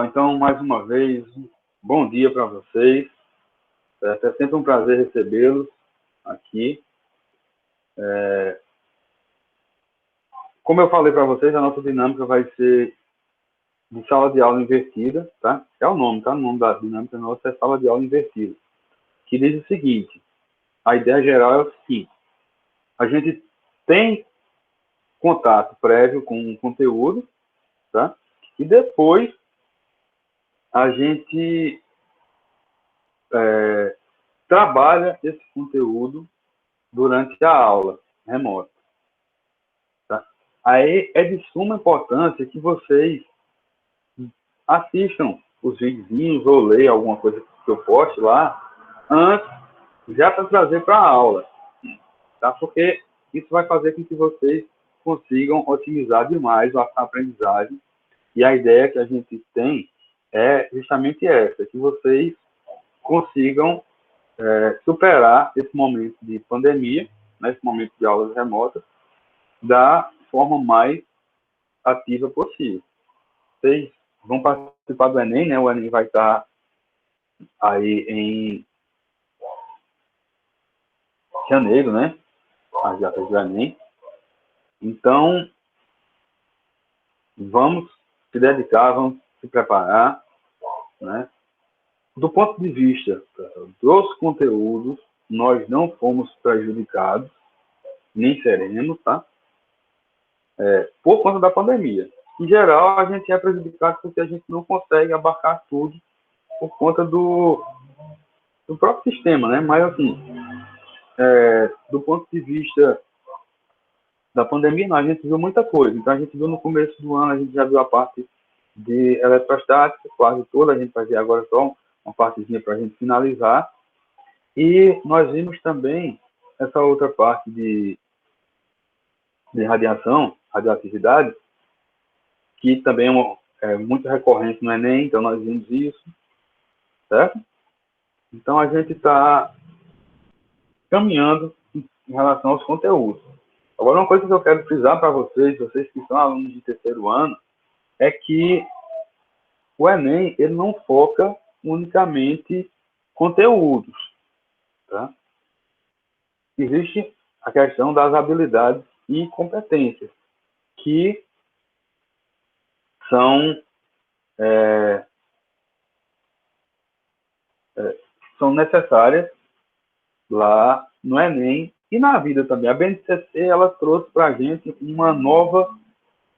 Então, mais uma vez, bom dia para vocês. É sempre um prazer recebê-los aqui. Como eu falei para vocês, a nossa dinâmica vai ser de sala de aula invertida, tá? É o nome, tá? O nome da dinâmica nossa é sala de aula invertida, que diz o seguinte: a ideia geral é o seguinte: a gente tem contato prévio com o conteúdo, tá? E depois a gente trabalha esse conteúdo durante a aula remota. Tá? Aí é de suma importância que vocês assistam os videozinhos ou leiam alguma coisa que eu poste lá antes, já para trazer para a aula, tá? Porque isso vai fazer com que vocês consigam otimizar demais a aprendizagem. E a ideia que a gente tem é justamente essa, que vocês consigam superar esse momento de pandemia, né, esse momento de aulas remotas, da forma mais ativa possível. Vocês vão participar do Enem, né? O Enem vai estar aí em janeiro, né? As datas do Enem. Então, vamos se dedicar, vamos se preparar, né? Do ponto de vista dos conteúdos, nós não fomos prejudicados, nem seremos, tá? Por conta da pandemia. Em geral, a gente é prejudicado porque a gente não consegue abarcar tudo por conta do próprio sistema, né? Mas, assim, do ponto de vista da pandemia, não, a gente viu muita coisa. Então, a gente viu no começo do ano, a gente já viu a parte de eletrostática, quase toda, a gente vai ver agora só uma partezinha para a gente finalizar. E nós vimos também essa outra parte de radiação, radioatividade, que também é muito recorrente no Enem, então nós vimos isso, certo? Então, a gente está caminhando em relação aos conteúdos. Agora, uma coisa que eu quero frisar para vocês que são alunos de terceiro ano, é que o Enem ele não foca unicamente conteúdos, tá? Existe a questão das habilidades e competências, que são, são necessárias lá no Enem e na vida também. A BNCC ela trouxe para a gente uma nova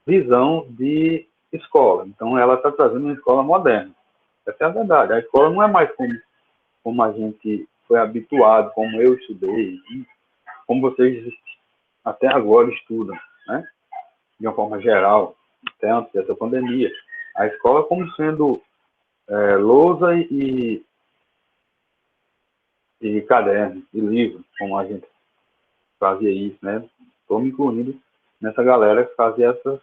visão de escola. Então, ela está trazendo uma escola moderna. Essa é a verdade. A escola não é mais como a gente foi habituado, como eu estudei, como vocês até agora estudam, né? De uma forma geral, até antes dessa pandemia. A escola como sendo lousa e caderno, e livro, como a gente fazia isso, né? Estou me incluindo nessa galera que fazia essas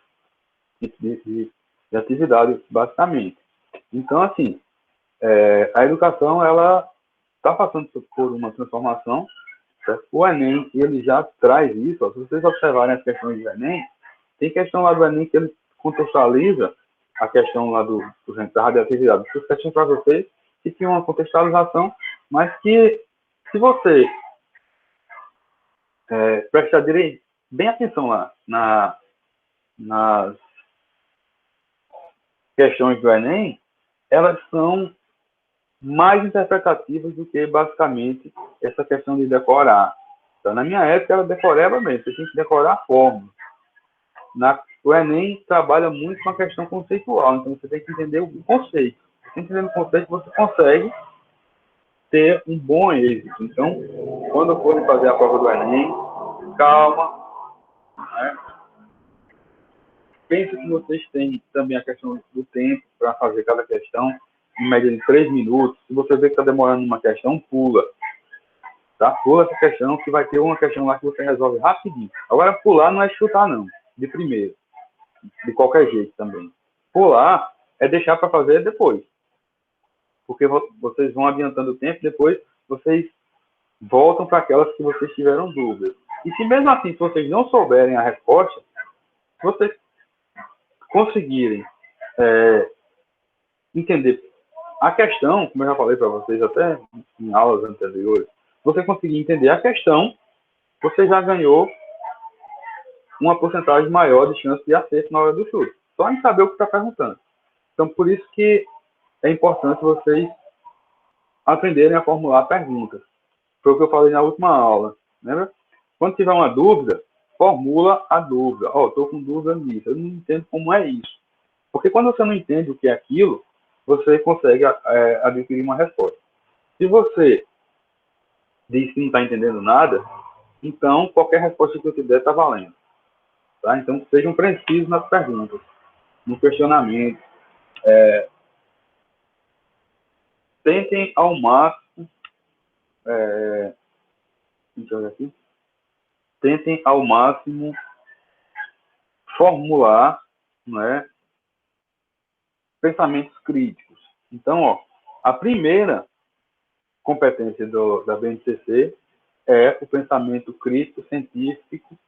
de atividade, basicamente. Então, assim, a educação, ela está passando por uma transformação, certo? O Enem, ele já traz isso. Ó, se vocês observarem as questões do Enem, tem questão lá do Enem que ele contextualiza a questão lá da radioatividade. Essas questões para vocês que tinha uma contextualização, mas que, se você prestar bem atenção lá nas questões do Enem, elas são mais interpretativas do que, basicamente, essa questão de decorar. Então, na minha época, ela decorava mesmo. Você tinha que decorar a fórmula. O Enem trabalha muito com a questão conceitual. Então, você tem que entender o conceito. Você entendendo o conceito, você consegue ter um bom êxito. Então, quando forem fazer a prova do Enem, calma, né? Pense que vocês têm também a questão do tempo para fazer cada questão, em média de 3 minutos. Se você vê que está demorando uma questão, pula. Tá? Pula essa questão, que vai ter uma questão lá que você resolve rapidinho. Agora, pular não é chutar, não. De primeiro. De qualquer jeito também. Pular é deixar para fazer depois. Porque vocês vão adiantando o tempo, depois vocês voltam para aquelas que vocês tiveram dúvidas. E se mesmo assim, se vocês não souberem a resposta, se vocês conseguirem entender a questão, como eu já falei para vocês até em aulas anteriores, você conseguir entender a questão, você já ganhou uma porcentagem maior de chance de acerto na hora do chute. Só em saber o que está perguntando. Então, por isso que é importante vocês aprenderem a formular perguntas. Foi o que eu falei na última aula. Lembra? Quando tiver uma dúvida, formula a dúvida. Estou com dúvida nisso. Eu não entendo como é isso. Porque quando você não entende o que é aquilo, você consegue adquirir uma resposta. Se você diz que não está entendendo nada, então qualquer resposta que eu te der está valendo. Tá? Então, sejam precisos nas perguntas, no questionamento. Tentem ao máximo, deixa eu ver aqui, tentem ao máximo formular, não é, pensamentos críticos. Então, a primeira competência da BNCC é o pensamento crítico, científico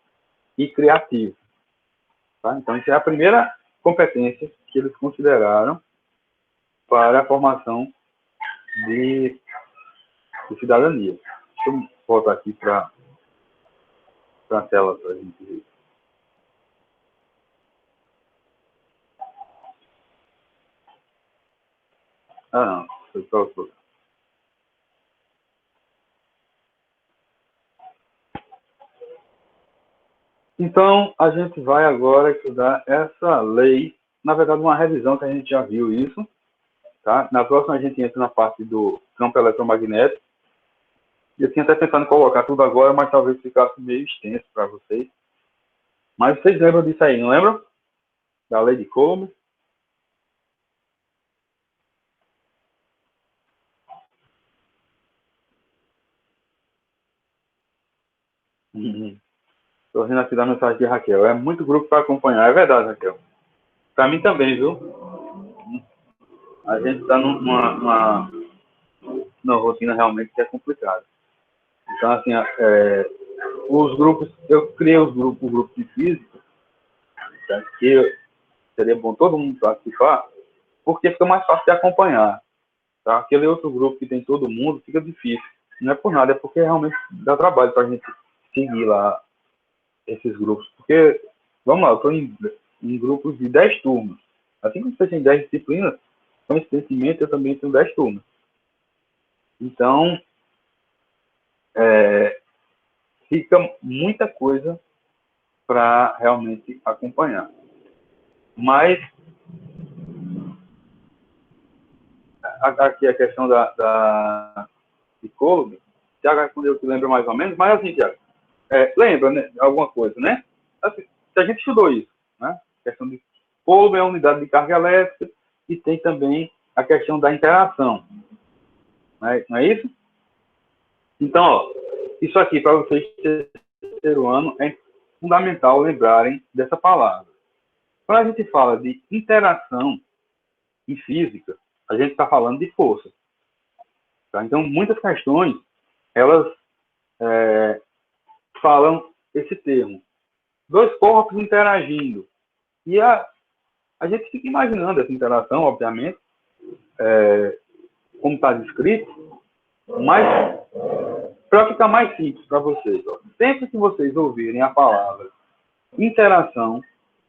e criativo. Tá? Então, essa é a primeira competência que eles consideraram para a formação de cidadania. Deixa eu voltar aqui para a tela para a gente ver. Não, foi para outro. Então, a gente vai agora estudar essa lei, na verdade, uma revisão que a gente já viu isso. Tá? Na próxima, a gente entra na parte do campo eletromagnético. Eu tinha até pensado em colocar tudo agora, mas talvez ficasse meio extenso para vocês. Mas vocês lembram disso aí, não lembram? Da lei de Coulomb? Estou vendo aqui da mensagem de Raquel. É muito grupo para acompanhar. É verdade, Raquel. Para mim também, viu? A gente está numa rotina realmente que é complicada. Então, assim, os grupos, eu criei o grupo de física, tá? Que seria bom todo mundo participar, porque fica mais fácil de acompanhar. Tá? Aquele outro grupo que tem todo mundo fica difícil. Não é por nada, é porque realmente dá trabalho para a gente seguir lá esses grupos. Porque, vamos lá, eu estou em grupos de 10 turmas. Assim como você tem 10 disciplinas, coincidentemente eu também tenho 10 turmas. Então, fica muita coisa para realmente acompanhar. Mas, aqui a questão da psicóloga, Tiago respondeu que lembra mais ou menos, mas assim, Tiago, lembra, né, alguma coisa, né? Assim, a gente estudou isso, né? A questão de Coulomb é a unidade de carga elétrica e tem também a questão da interação. Não é isso? Então, isso aqui, para vocês terceiro ano, é fundamental lembrarem dessa palavra. Quando a gente fala de interação em física, a gente está falando de força. Tá? Então, muitas questões, elas falam esse termo. Dois corpos interagindo. E a gente fica imaginando essa interação, obviamente, como está descrito, mas para ficar mais simples para vocês, sempre que vocês ouvirem a palavra interação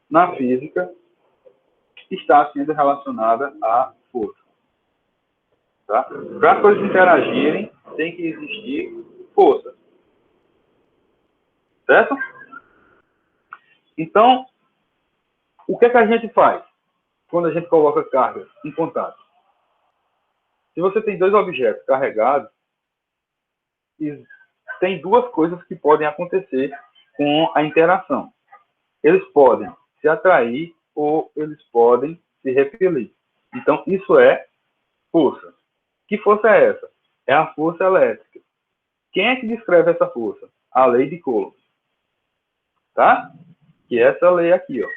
na física, está sendo relacionada à força. Tá? Para as coisas interagirem, tem que existir força. Certo? Então, o que é que a gente faz quando a gente coloca cargas em contato? Se você tem dois objetos carregados, tem duas coisas que podem acontecer com a interação. Eles podem se atrair ou eles podem se repelir. Então, isso é força. Que força é essa? É a força elétrica. Quem é que descreve essa força? A lei de Coulomb. Tá? Que é essa lei aqui, ó.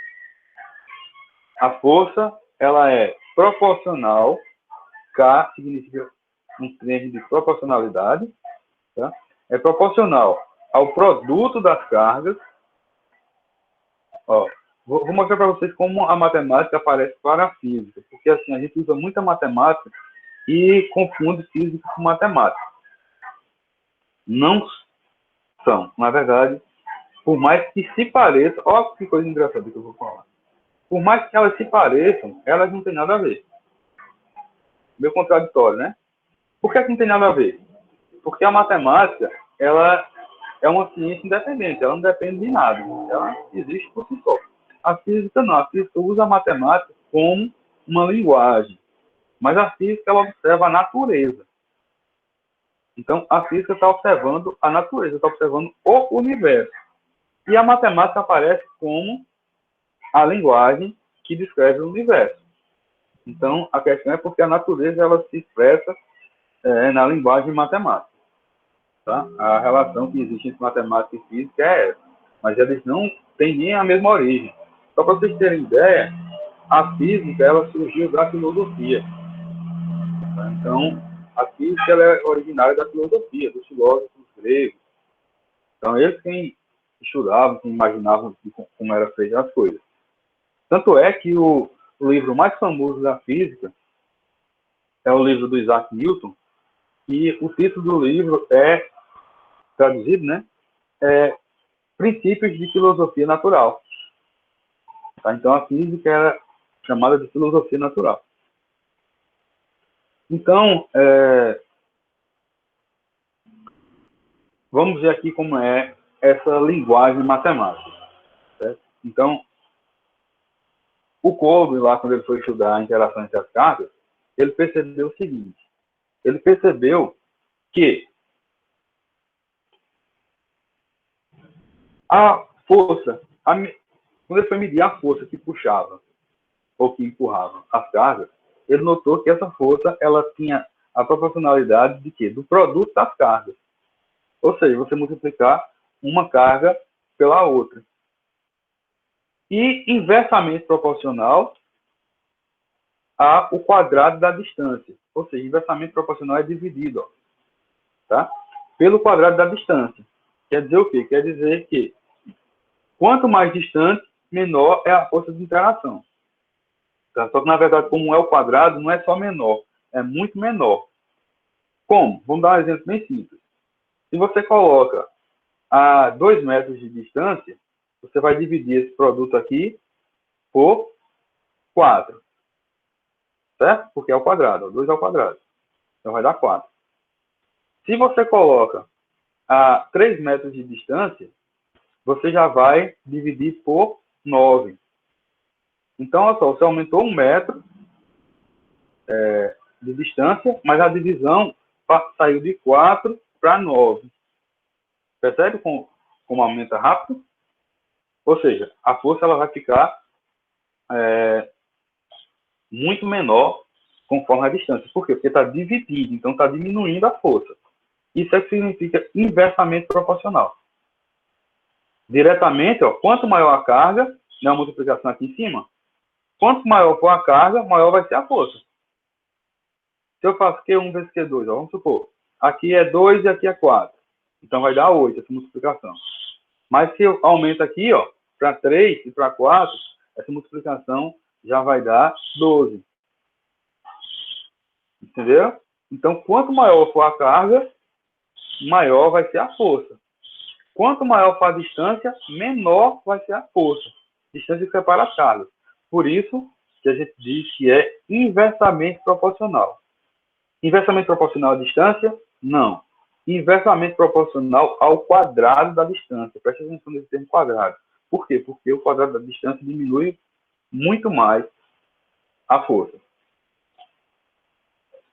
A força, ela é proporcional, K significa um termo de proporcionalidade, tá? É proporcional ao produto das cargas, vou mostrar para vocês como a matemática aparece para a física, porque assim, a gente usa muita matemática e confunde física com matemática. Não são, na verdade, por mais que se pareçam, olha que coisa engraçada que eu vou falar. Por mais que elas se pareçam, elas não têm nada a ver. Meio contraditório, né? Por que não tem nada a ver? Porque a matemática, ela é uma ciência independente, ela não depende de nada, ela existe por si só. A física não, a física usa a matemática como uma linguagem, mas a física ela observa a natureza. Então, a física está observando a natureza, está observando o universo. E a matemática aparece como a linguagem que descreve o universo. Então, a questão é porque a natureza ela se expressa na linguagem matemática. Tá? A relação que existe entre matemática e física é essa. Mas eles não têm nem a mesma origem. Só para vocês terem ideia, a física ela surgiu da filosofia. Tá? Então, a física ela é originária da filosofia, dos filósofos gregos. Então, eles quem estudavam, quem imaginavam como era feita as coisas. Tanto é que o livro mais famoso da física é o livro do Isaac Newton, e o título do livro é, traduzido, né? Princípios de Filosofia Natural. Tá? Então, a física era chamada de filosofia natural. Então, vamos ver aqui como é essa linguagem matemática. Certo? Então, o Coulomb, lá quando ele foi estudar a interação entre as cargas, ele percebeu o seguinte. Ele percebeu que a força, quando ele foi medir a força que puxava ou que empurrava as cargas, ele notou que essa força ela tinha a proporcionalidade de quê? Do produto das cargas. Ou seja, você multiplicar uma carga pela outra. E inversamente proporcional ao quadrado da distância. Ou seja, inversamente proporcional é dividido, tá? Pelo quadrado da distância. Quer dizer o quê? Quer dizer que quanto mais distante, menor é a força de interação. Tá? Só que, na verdade, como é o quadrado, não é só menor, é muito menor. Como? Vamos dar um exemplo bem simples. Se você coloca a 2 metros de distância, você vai dividir esse produto aqui por 4. Certo? Porque é o quadrado. 2 ao quadrado. Então vai dar 4. Se você coloca a 3 metros de distância, você já vai dividir por 9. Então, olha só, você aumentou 1 metro de distância, mas a divisão saiu de 4 para 9. Percebe como aumenta rápido? Ou seja, a força ela vai ficar muito menor conforme a distância. Por quê? Porque está dividido, então está diminuindo a força. Isso é que significa inversamente proporcional. Diretamente, ó, quanto maior a carga, né, a multiplicação aqui em cima, quanto maior for a carga, maior vai ser a força. Se eu faço Q1 vezes Q2, ó, vamos supor, aqui é 2 e aqui é 4. Então vai dar 8 essa multiplicação. Mas se eu aumento aqui, ó, para 3 e para 4, essa multiplicação já vai dar 12. Entendeu? Então, quanto maior for a carga, maior vai ser a força. Quanto maior for a distância, menor vai ser a força. Distância que separa as cargas. Por isso que a gente diz que é inversamente proporcional. Inversamente proporcional à distância? Não. Inversamente proporcional ao quadrado da distância. Preste atenção nesse termo quadrado. Por quê? Porque o quadrado da distância diminui muito mais a força.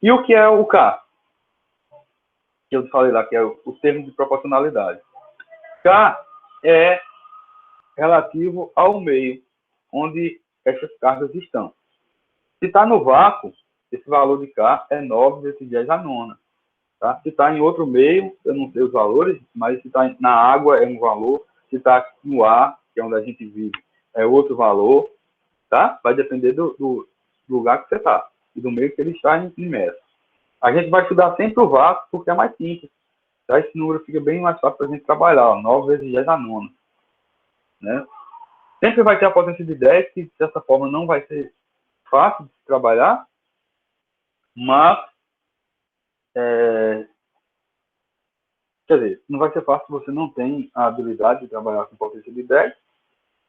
E o que é o K? Que eu falei lá, que é o termo de proporcionalidade. K é relativo ao meio onde essas cargas estão. Se está no vácuo, esse valor de K é 9 vezes 10 a nona. Tá? Se está em outro meio, eu não sei os valores, mas se está na água é um valor, se está no ar, que é onde a gente vive, é outro valor. Tá? Vai depender do lugar que você está e do meio que ele está imerso. A gente vai estudar sempre o vácuo porque é mais simples. Tá? Esse número fica bem mais fácil para a gente trabalhar. Ó, 9 vezes 10 a nona. Né? Sempre vai ter a potência de 10, que dessa forma não vai ser fácil de trabalhar, mas, quer dizer, não vai ser fácil se você não tem a habilidade de trabalhar com potência de 10,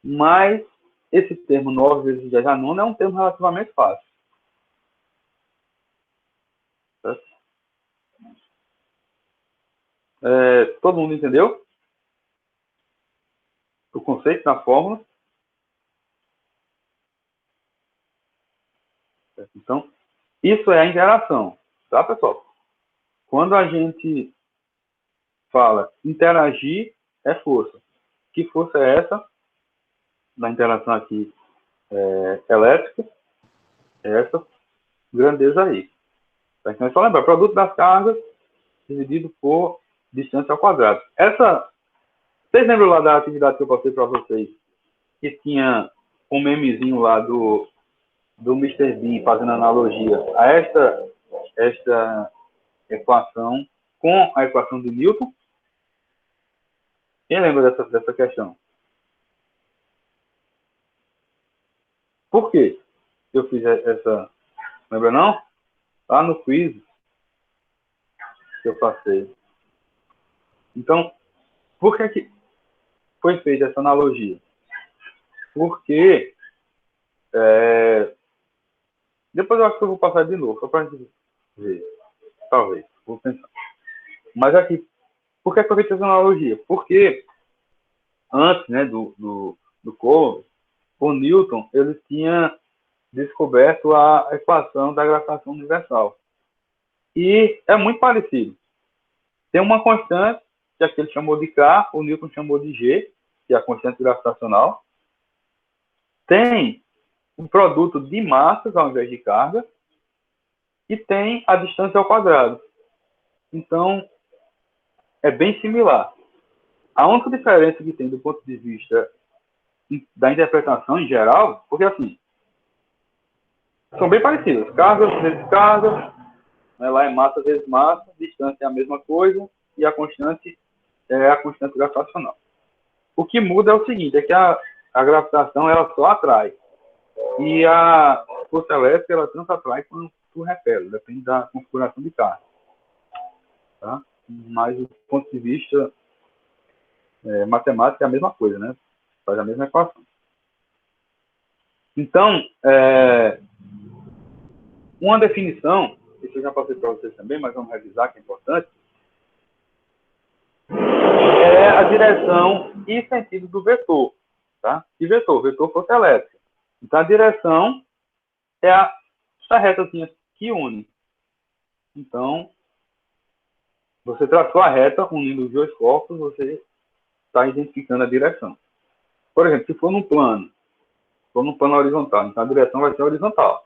mas esse termo 9 vezes 10 a nona é um termo relativamente fácil. Certo? Todo mundo entendeu o conceito da fórmula? Certo? Então, isso é a interação, tá, pessoal? Quando a gente fala interagir, é força. Que força é essa? Na interação aqui elétrica, é essa grandeza aí. Tá? Então é só lembrar, produto das cargas dividido por distância ao quadrado. Vocês lembram lá da atividade que eu passei para vocês, que tinha um memezinho lá do Mr. Bean fazendo analogia a esta equação com a equação de Newton? Quem lembra dessa questão? Por que eu fiz essa... Lembra não? Lá no quiz que eu passei. Então, por que foi feita essa analogia? Porque depois eu acho que eu vou passar de novo, só para a gente ver. Talvez, vou pensar. Mas aqui, por que foi feita essa analogia? Porque antes, né, do Coulomb, o Newton ele tinha descoberto a equação da gravitação universal. E é muito parecido. Tem uma constante, que aqui ele chamou de K, o Newton chamou de G, que é a constante gravitacional. Tem um produto de massas ao invés de carga, e tem a distância ao quadrado. Então, é bem similar. A única diferença que tem do ponto de vista da interpretação em geral, porque assim, são bem parecidas. Cargas vezes cargas, né, lá é massa vezes massa, distância é a mesma coisa, e a constante é a constante gravitacional. O que muda é o seguinte, é que a gravitação ela só atrai. E a força elétrica ela tanto atrai quanto repele, depende da configuração de carga. Tá? Mas do ponto de vista matemático é a mesma coisa, né? Faz a mesma equação. Então, uma definição, isso eu já passei para vocês também, mas vamos revisar que é importante, é a direção e sentido do vetor. Tá? E vetor? Vetor força elétrica. Então, a direção é essa retazinha que une. Então, você traçou a reta unindo os dois corpos, você está identificando a direção. Por exemplo, se for num plano horizontal, então a direção vai ser horizontal.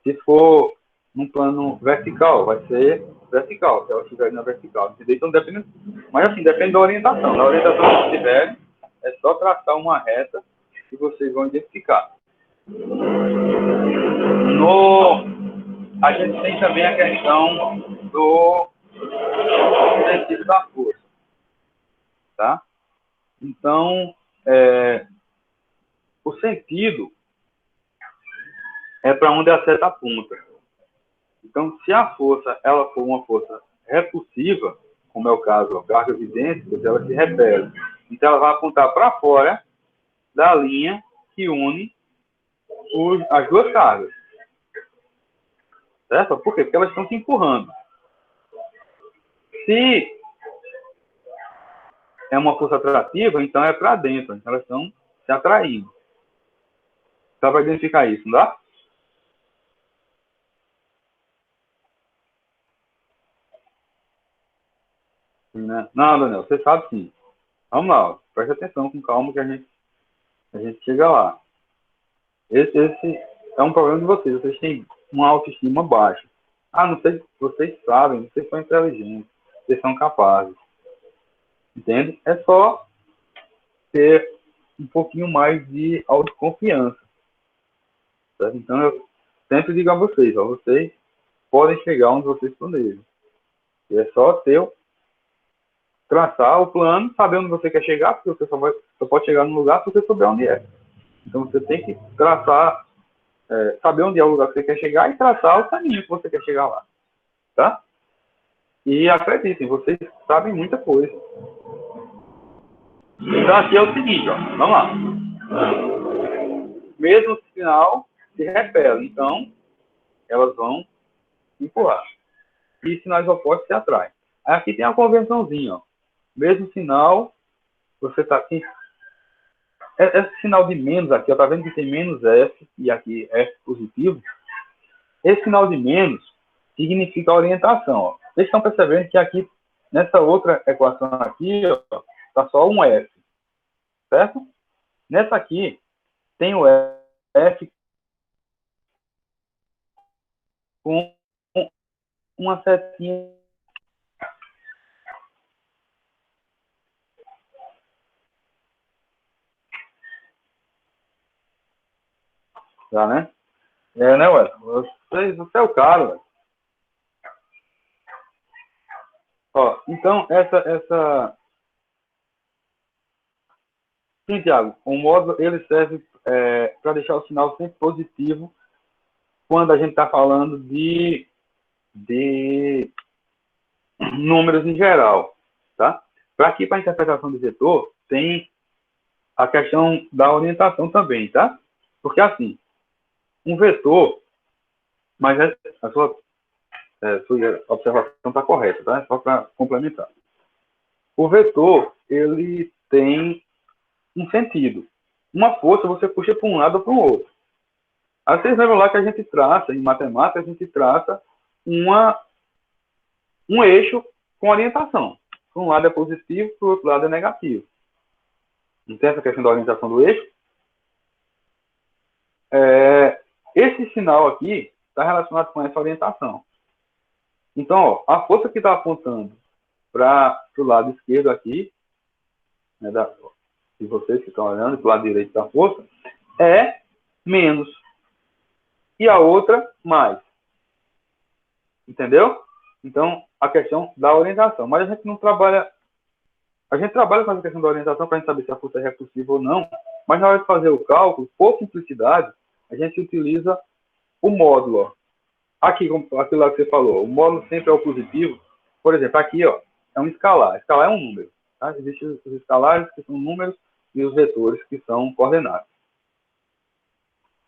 Se for num plano vertical, vai ser vertical, se ela estiver na vertical. Entendeu? Então, depende, mas assim, depende da orientação. Na orientação que tiver, é só traçar uma reta que vocês vão identificar. A gente tem também a questão do sentido da força. Tá? Então, o sentido é para onde a seta aponta. Então, se a força ela for uma força repulsiva, como é o caso da carga idêntica, ela se repele. Então, ela vai apontar para fora da linha que une as duas cargas. Certo? Por quê? Porque elas estão se empurrando. Se é uma força atrativa, então é para dentro. Então, elas estão se atraindo. Dá para identificar isso, não dá? Não, Daniel, você sabe sim. Vamos lá, preste atenção com calma que a gente chega lá. Esse é um problema de vocês. Vocês têm uma autoestima baixa. Não sei, vocês sabem, vocês são inteligentes, vocês são capazes. Entende? É só ter um pouquinho mais de autoconfiança. Certo? Então, eu sempre digo a vocês, vocês podem chegar onde vocês planejam. E é só traçar o plano, saber onde você quer chegar, porque você só vai Só pode chegar no lugar se você souber onde é. Então você tem que traçar, saber onde é o lugar que você quer chegar e traçar o caminho que você quer chegar lá. Tá? E acreditem, vocês sabem muita coisa. Então aqui é o seguinte, ó, vamos lá. Mesmo sinal se repele, então elas vão empurrar. E sinais opostos se atraem. Aqui tem a convençãozinha, ó. Mesmo sinal, você está aqui. Esse sinal de menos aqui, ó, tá vendo que tem menos F e aqui F positivo? Esse sinal de menos significa orientação, ó. Vocês estão percebendo que aqui, nessa outra equação aqui, ó, tá só um F, certo? Nessa aqui, tem o F com uma setinha. Já, né? Né, ué? Você é o cara, ué. Ó, então, sim, Thiago, o módulo, ele serve para deixar o sinal sempre positivo quando a gente está falando de números em geral, tá? Para aqui, para a interpretação de vetor, tem a questão da orientação também, tá? Porque, assim, um vetor, mas a sua observação está correta, tá? Só para complementar. O vetor, ele tem um sentido. Uma força você puxa para um lado ou para o outro. Aí vocês lembram lá que a gente traça, em matemática, a gente traça um eixo com orientação. Para um lado é positivo, para o outro lado é negativo. Não tem essa questão da orientação do eixo? Esse sinal aqui está relacionado com essa orientação. Então, ó, a força que está apontando para o lado esquerdo aqui, né, de vocês que estão olhando, para o lado direito da força, é menos. E a outra, mais. Entendeu? Então, a questão da orientação. Mas a gente não trabalha... A gente trabalha com a questão da orientação para a gente saber se a força é repulsiva ou não, mas na hora de fazer o cálculo, por simplicidade, a gente utiliza o módulo. Ó. Aqui, aquilo lá que você falou, o módulo sempre é o positivo. Por exemplo, aqui ó, é um escalar. Escalar é um número. Tá? Existem os escalares, que são números, e os vetores, que são coordenadas.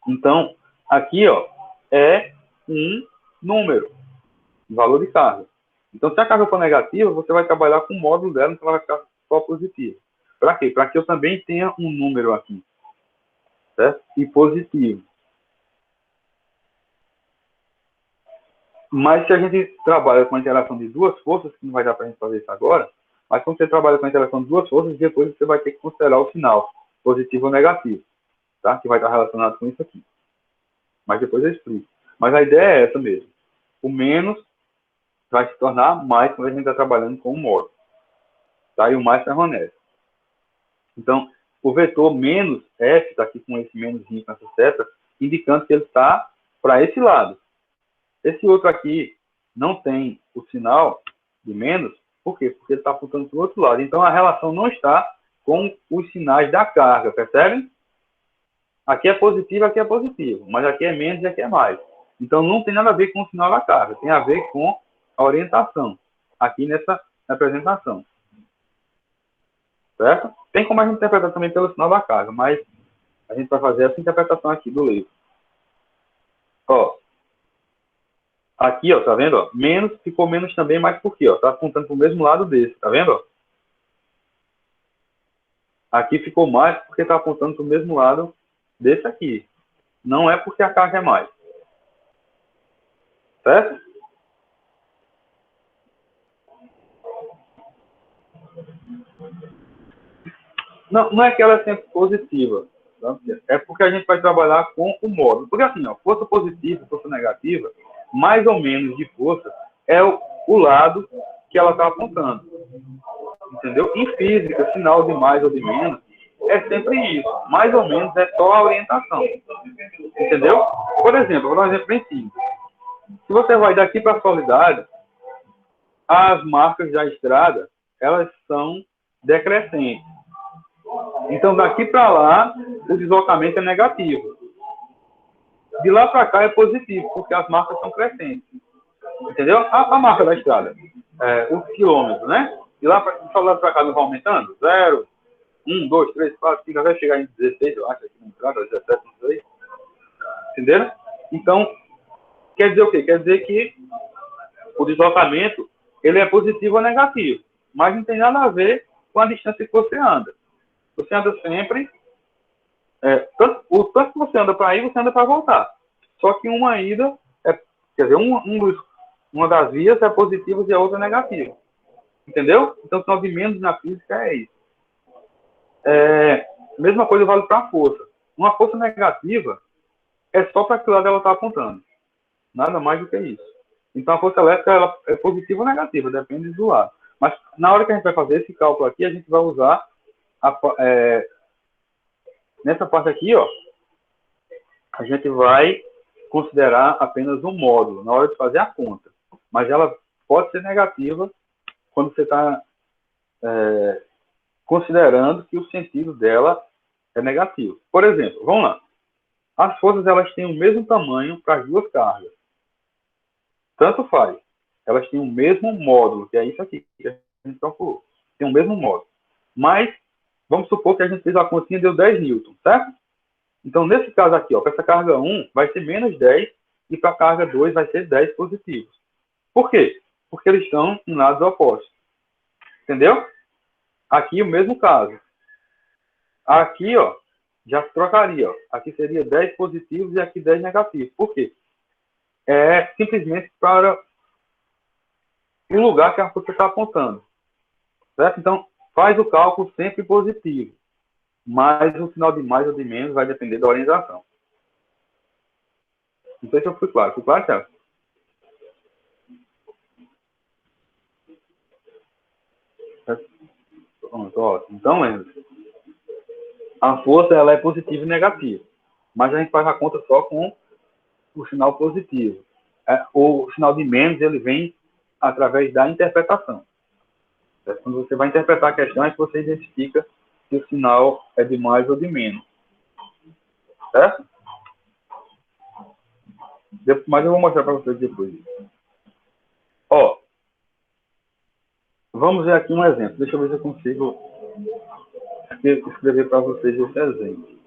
Então, aqui ó, é um número, valor de carga. Então, se a carga for negativa, você vai trabalhar com o módulo dela, então ela vai ficar só positiva. Para quê? Para que eu também tenha um número aqui, certo? E positivo. Mas se a gente trabalha com a interação de duas forças, que não vai dar para a gente fazer isso agora, mas quando você trabalha com a interação de duas forças, depois você vai ter que considerar o sinal, positivo ou negativo, tá? Que vai estar relacionado com isso aqui. Mas depois eu explico. Mas a ideia é essa mesmo. O menos vai se tornar mais quando a gente está trabalhando com o módulo. Tá? E o mais permanece. Então, o vetor menos F, está aqui com esse menos nessa seta, indicando que ele está para esse lado. Esse outro aqui não tem o sinal de menos, por quê? Porque ele está apontando para o outro lado. Então, a relação não está com os sinais da carga, percebem? Aqui é positivo, aqui é positivo, mas aqui é menos e aqui é mais. Então, não tem nada a ver com o sinal da carga, tem a ver com a orientação, aqui nessa representação. Certo? Tem como a gente interpretar também pelo sinal da carga, mas a gente vai fazer essa interpretação aqui do livro. Ó, aqui, ó, tá vendo? Ó, menos, ficou menos também, mas por quê? Ó, tá apontando para o mesmo lado desse, tá vendo? Ó? Aqui ficou mais porque tá apontando para o mesmo lado desse aqui. Não é porque a carga é mais. Certo? Não é que ela é sempre positiva. Tá? É porque a gente vai trabalhar com o módulo. Porque assim, ó, força positiva, força negativa, mais ou menos de força é o lado que ela está apontando. Entendeu? Em física, sinal de mais ou de menos é sempre isso. Mais ou menos é só a orientação. Entendeu? Por exemplo, vou dar um exemplo bem simples. Se você vai daqui para a Solidade, as marcas da estrada, elas são decrescentes. Então, daqui para lá, o deslocamento é negativo. De lá para cá é positivo, porque as marcas são crescentes. Entendeu? A marca da estrada, os quilômetros, né? De lá para cá não vai aumentando? 0, 1, 2, 3, 4, 5, vai chegar em 16, eu acho, aqui no entrada, 17, não sei. Entenderam? Então, quer dizer o quê? Quer dizer que o deslocamento, ele é positivo ou negativo, mas não tem nada a ver com a distância que você anda. Você anda sempre, o tanto que você anda para ir, você anda para voltar. Só que uma ida, quer dizer, uma das vias é positiva e a outra é negativa. Entendeu? Então, o sinal de menos na física é isso. Mesma coisa vale para a força. Uma força negativa é só para que lado ela está apontando. Nada mais do que isso. Então, a força elétrica ela é positiva ou negativa, depende do lado. Mas, na hora que a gente vai fazer esse cálculo aqui, a gente vai usar nessa parte aqui, ó, a gente vai considerar apenas um módulo na hora de fazer a conta. Mas ela pode ser negativa quando você está considerando que o sentido dela é negativo. Por exemplo, vamos lá. As forças elas têm o mesmo tamanho para as duas cargas. Tanto faz. Elas têm o mesmo módulo, que é isso aqui que a gente calculou. Tem o mesmo módulo. Mas, vamos supor que a gente fez a continha e deu 10 newtons, certo? Então, nesse caso aqui, para essa carga 1 vai ser menos 10 e para a carga 2 vai ser 10 positivos. Por quê? Porque eles estão em lados opostos. Entendeu? Aqui o mesmo caso. Aqui, ó, já se trocaria. Ó. Aqui seria 10 positivos e aqui 10 negativos. Por quê? É simplesmente para o lugar que a força está apontando. Certo? Então, faz o cálculo sempre positivo. Mas o sinal de mais ou de menos vai depender da orientação. Não sei se eu fui claro. Fui claro, Thiago? Pronto, ótimo. Então, lembre-se. A força ela é positiva e negativa. Mas a gente faz a conta só com o sinal positivo. O sinal de menos ele vem através da interpretação. Quando você vai interpretar a questão, é que você identifica se o sinal é de mais ou de menos. Certo? Mas eu vou mostrar para vocês depois. Ó, vamos ver aqui um exemplo. Deixa eu ver se eu consigo escrever para vocês esse exemplo.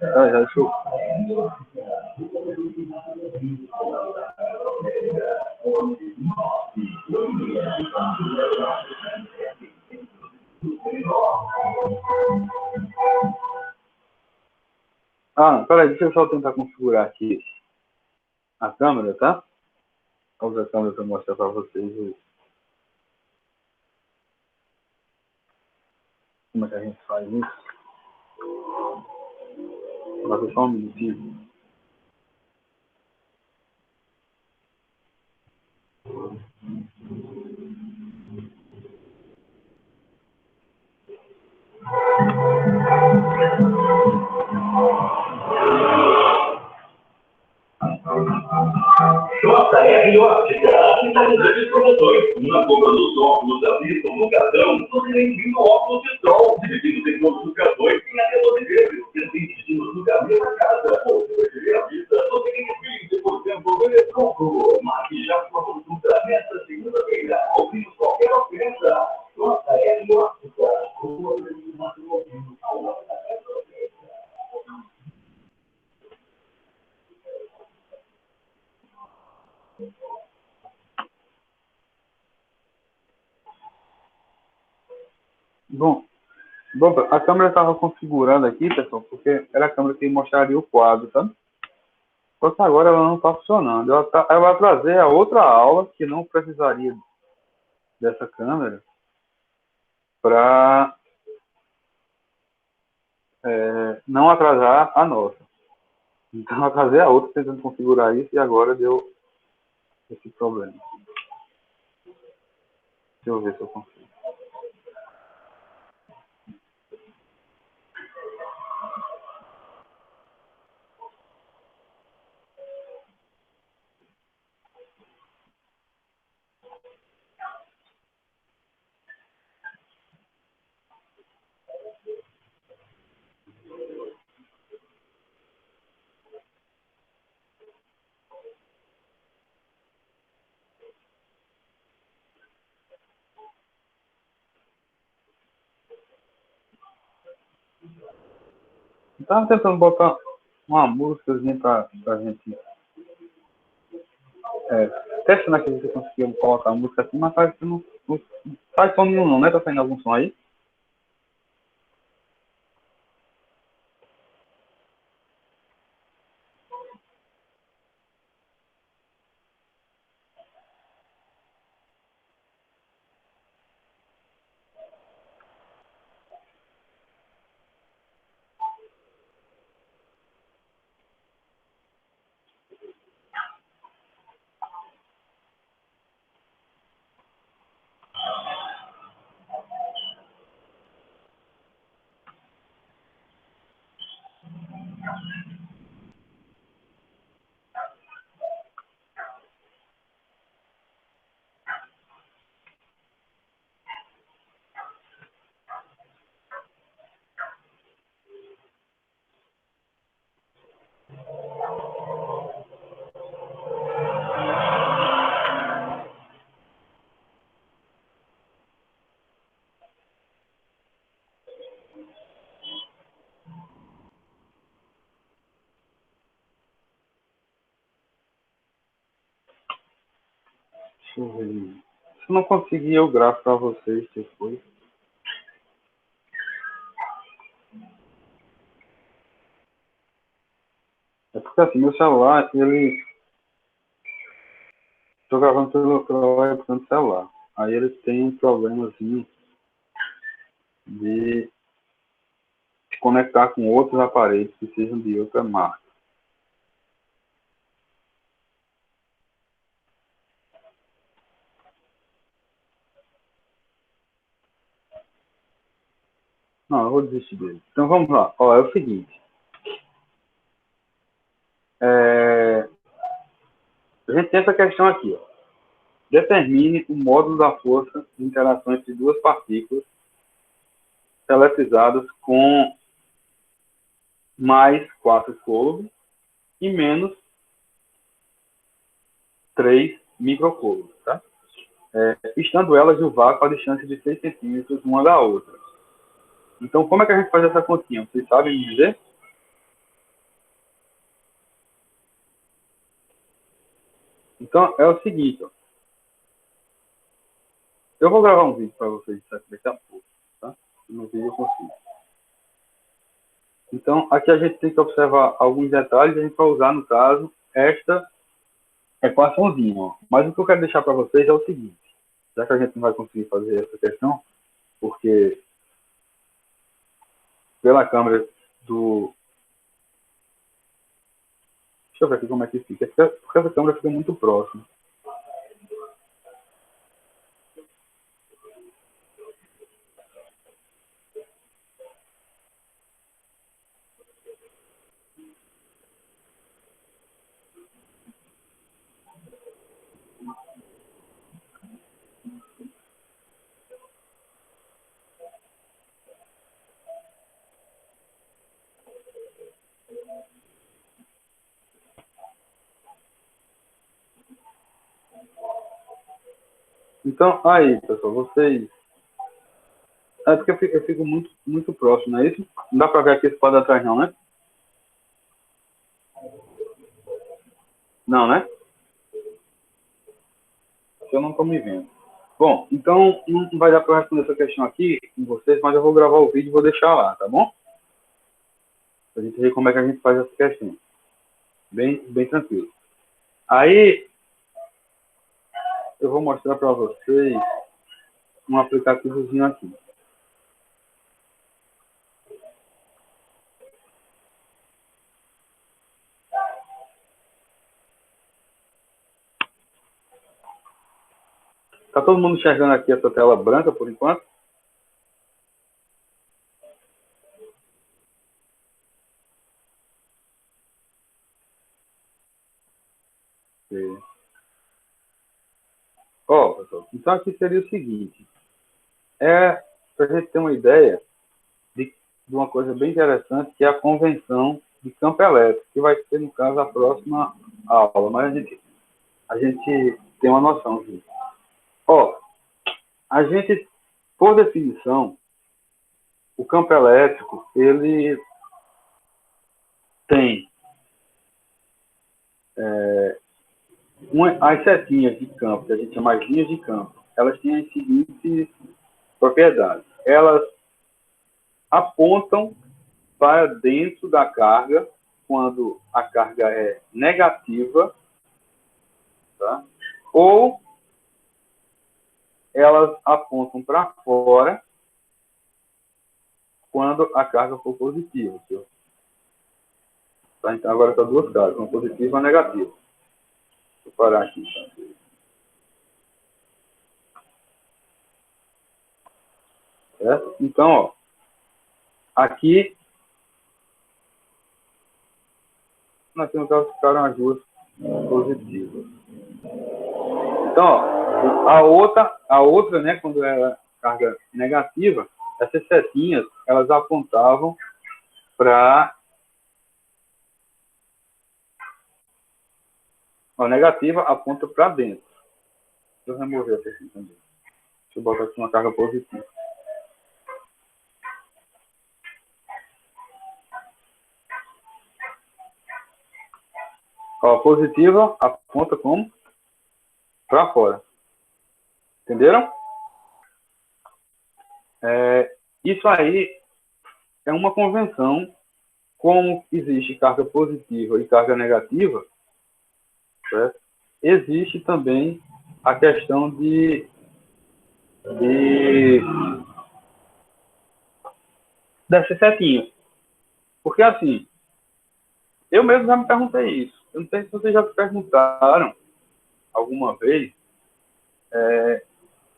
Já deixa eu... Peraí, deixa eu só tentar configurar aqui a câmera, tá? Vou usar a câmera para mostrar para vocês como é que a gente faz isso. Vou fazer só um minutinho. JR Ótica, que está com grandes promoções. Na compra dos óculos da vista no cartão, você tem 20 óculos de sol, divididos em todos os cartões e até 12 vezes. E assim, destinos no caminho da casa. Ou se preferir a vista, você tem 20% de desconto. Marque já sua consulta nesta segunda-feira. Ouvimos qualquer oferta. JR Ótica. Bom, a câmera estava configurando aqui, pessoal, porque era a câmera que mostraria o quadro, sabe? Só que agora ela não está funcionando. Ela vai trazer a outra aula que não precisaria dessa câmera para não atrasar a nossa. Então, eu atrasei a outra tentando configurar isso e agora deu esse problema. Deixa eu ver se eu consigo. Eu tava tentando botar uma músicazinha pra gente. Testando aqui se você conseguiu colocar a música assim, mas parece que não faz som nenhum não, né? Tá saindo algum som aí? Deixa eu ver. Se eu não conseguir, eu gravo pra vocês depois. É porque assim, meu celular, ele. Tô gravando pelo webcam do celular. Aí ele tem um problemazinho de se conectar com outros aparelhos que sejam de outra marca. Não, eu vou desistir dele. Então vamos lá. Ó, é o seguinte. A gente tem essa questão aqui, ó. Determine o módulo da força de interação entre duas partículas eletrizadas com mais 4 coulombs e menos 3 microcoulombs, tá? Estando elas no vácuo a distância de 6 centímetros uma da outra. Então, como é que a gente faz essa continha? Vocês sabem me dizer? Então, é o seguinte, ó. Eu vou gravar um vídeo para vocês daqui a pouco, tá? No vídeo eu consigo. Então, aqui a gente tem que observar alguns detalhes, a gente vai usar, no caso, esta equaçãozinha, ó. Mas o que eu quero deixar para vocês é o seguinte, já que a gente não vai conseguir fazer essa questão, porque pela câmera do... Deixa eu ver aqui como é que fica, porque essa câmera fica muito próxima. Então, aí, pessoal, vocês... É porque eu fico muito, muito próximo, não é isso? Não dá para ver aqui esse quadro atrás não, né? Não, né? Eu não estou me vendo. Bom, então não vai dar para responder essa questão aqui com vocês, mas eu vou gravar o vídeo e vou deixar lá, tá bom? Pra gente ver como é que a gente faz essa questão. Bem, bem tranquilo. Aí, eu vou mostrar para vocês um aplicativozinho aqui. Tá todo mundo enxergando aqui essa tela branca por enquanto? Ó, pessoal, então aqui seria o seguinte. Para a gente ter uma ideia de uma coisa bem interessante, que é a convenção de campo elétrico, que vai ser, no caso, a próxima aula. Mas a gente tem uma noção disso. Ó, a gente, por definição, o campo elétrico, ele tem as setinhas de campo, que a gente chama as linhas de campo, elas têm as seguintes propriedades. Elas apontam para dentro da carga quando a carga é negativa, tá? Ou elas apontam para fora quando a carga for positiva. Tá? Então, agora está duas cargas, uma positiva e uma negativa. Vou parar aqui. Certo? Então, ó, aqui nós temos que ficaram as duas positivas. Então, ó, a outra, né, quando era carga negativa, essas setinhas, elas apontavam para a negativa, aponta para dentro. Deixa eu remover essa aqui também. Deixa eu botar aqui uma carga positiva. Ó, positiva aponta como? Para fora. Entenderam? Isso aí é uma convenção. Como existe carga positiva e carga negativa, certo? Existe também a questão dessas setinhas. Porque assim, eu mesmo já me perguntei isso. Eu não sei se vocês já se perguntaram alguma vez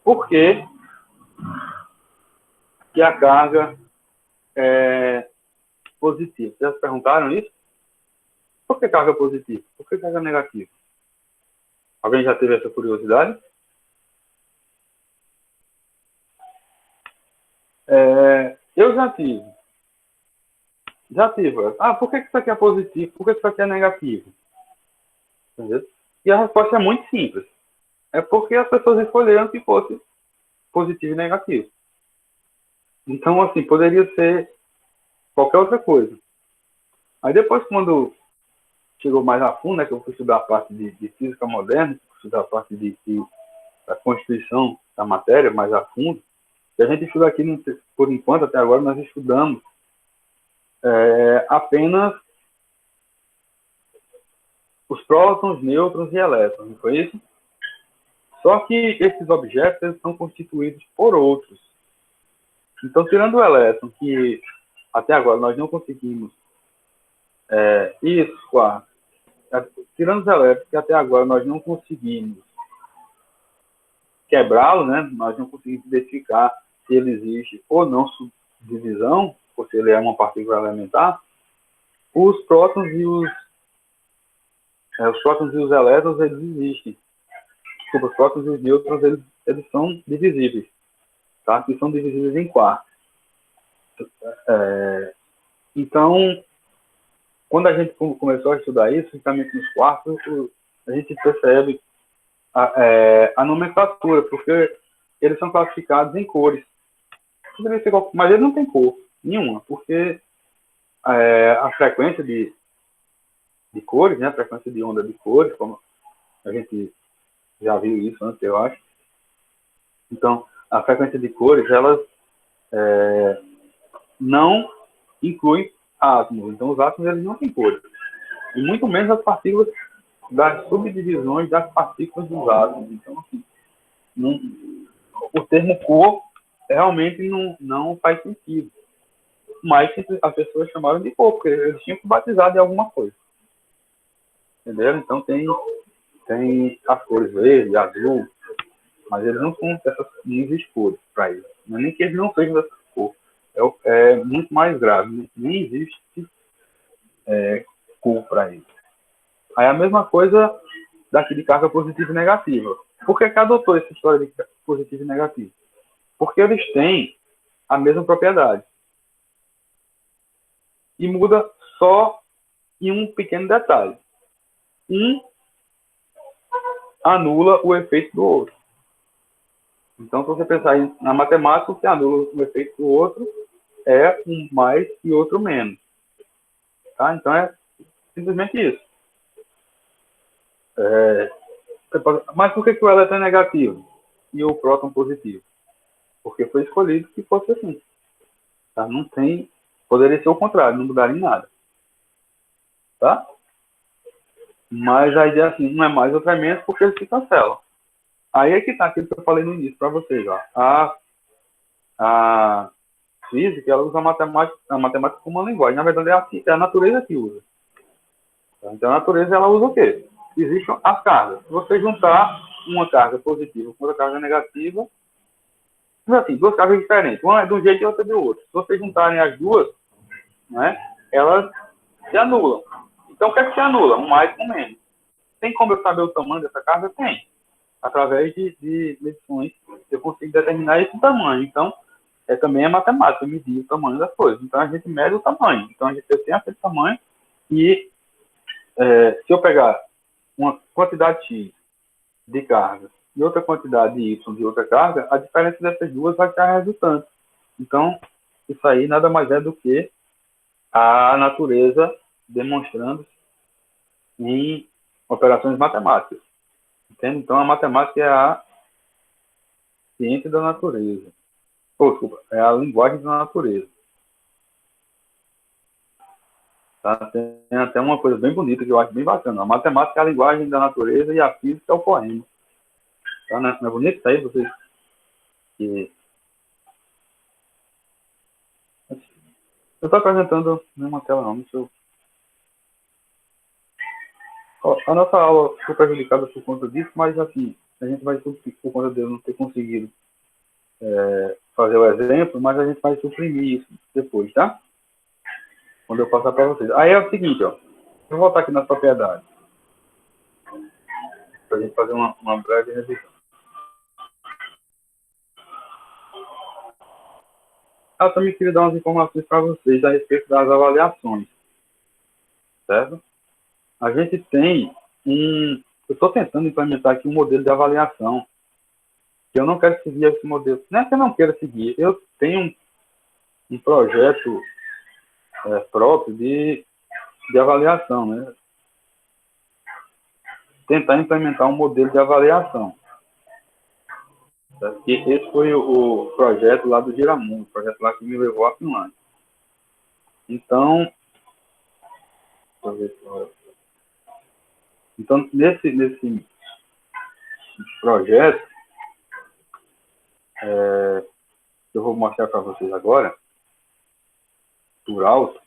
por que a carga é positiva. Vocês já se perguntaram isso? Por que carga positiva? Por que carga negativa? Alguém já teve essa curiosidade? Eu já tive. Ah, por que isso aqui é positivo? Por que isso aqui é negativo? Entendeu? E a resposta é muito simples. É porque as pessoas escolheram que fosse positivo e negativo. Então, assim, poderia ser qualquer outra coisa. Aí depois, quando chegou mais a fundo, né, que eu fui estudar a parte de física moderna, fui estudar a parte da constituição da matéria mais a fundo, e a gente estuda aqui, por enquanto, até agora, nós estudamos apenas os prótons, nêutrons e elétrons, não foi isso? Só que esses objetos eles são constituídos por outros. Então, tirando o elétron, que até agora nós não conseguimos tirando os elétrons, que até agora nós não conseguimos quebrá-lo, né? Nós não conseguimos identificar se ele existe ou não subdivisão, ou se ele é uma partícula elementar. Os prótons e os elétrons, eles existem. Desculpa, os prótons e os nêutrons, eles são divisíveis, tá? Que são divisíveis em quartos. Então, quando a gente começou a estudar isso, justamente nos quartos, a gente percebe a nomenclatura, porque eles são classificados em cores. Mas eles não têm cor nenhuma, porque a frequência de cores, né, a frequência de onda de cores, como a gente já viu isso antes, eu acho. Então, a frequência de cores, elas não incluem átomos. Então, os átomos eles não têm cores. E muito menos as partículas das subdivisões das partículas dos átomos. Então, assim, o termo cor realmente não faz sentido. Mas as pessoas chamaram de cor, porque eles tinham que batizar de alguma coisa. Entenderam? Então, tem as cores verde, azul, mas eles não são não existe cores para eles. Não é nem que eles não sejam dessa cor. É muito mais grave. Nem existe cor para eles. Aí a mesma coisa daqui de carga positiva e negativa. Por que adotou essa história de positivo e negativo? Porque eles têm a mesma propriedade. E muda só em um pequeno detalhe. Um anula o efeito do outro. Então, se você pensar na matemática, o que anula o efeito do outro é um mais e outro menos. Tá? Então, é simplesmente isso. Mas por que o elétron é negativo e o próton positivo? Porque foi escolhido que fosse assim. Tá? Não tem... Poderia ser o contrário, não mudaria em nada. Tá? Mas a ideia assim, um é mais, outro é menos, porque eles se cancelam. Aí é que tá aquilo que eu falei no início para vocês. Ó. A física, ela usa a matemática como uma linguagem. Na verdade, é a natureza que usa. Então, a natureza, ela usa o quê? Existem as cargas. Se você juntar uma carga positiva com outra carga negativa, assim, duas cargas diferentes. Uma é de um jeito e outra é do outro. Se vocês juntarem as duas, né, elas se anulam. Então, o que é que se anula? Um mais com um menos. Tem como eu saber o tamanho dessa carga? Tem. Através de medições, eu consigo determinar esse tamanho. Então, também é matemática, medir o tamanho das coisas. Então, a gente mede o tamanho. Então, eu tenho aquele tamanho e se eu pegar uma quantidade X de carga e outra quantidade Y de outra carga, a diferença dessas duas vai ser a resultante. Então, isso aí nada mais é do que a natureza demonstrando em operações matemáticas. Entende? Então, a matemática é a ciência da natureza. Desculpa, é a linguagem da natureza. Tá? Tem até uma coisa bem bonita que eu acho bem bacana. A matemática é a linguagem da natureza e a física é o poema. Tá? Não é bonito isso aí? Vocês que... Eu estou apresentando numa tela não. A nossa aula foi prejudicada por conta disso, mas assim, a gente vai, por conta de eu não ter conseguido fazer o exemplo, mas a gente vai suprimir isso depois, tá? Quando eu passar para vocês. Aí é o seguinte, ó. Vou voltar aqui nas propriedades. Para a gente fazer uma breve revisão. Eu também queria dar umas informações para vocês a respeito das avaliações. Certo? A gente tem eu estou tentando implementar aqui um modelo de avaliação. Que eu não quero seguir esse modelo. Não é que eu não quero seguir. Eu tenho um projeto próprio de avaliação, né? Tentar implementar um modelo de avaliação. Certo? E esse foi o projeto lá do Giramundo, o projeto lá que me levou à Finlândia. Então, nesse projeto, que eu vou mostrar para vocês agora, por alto,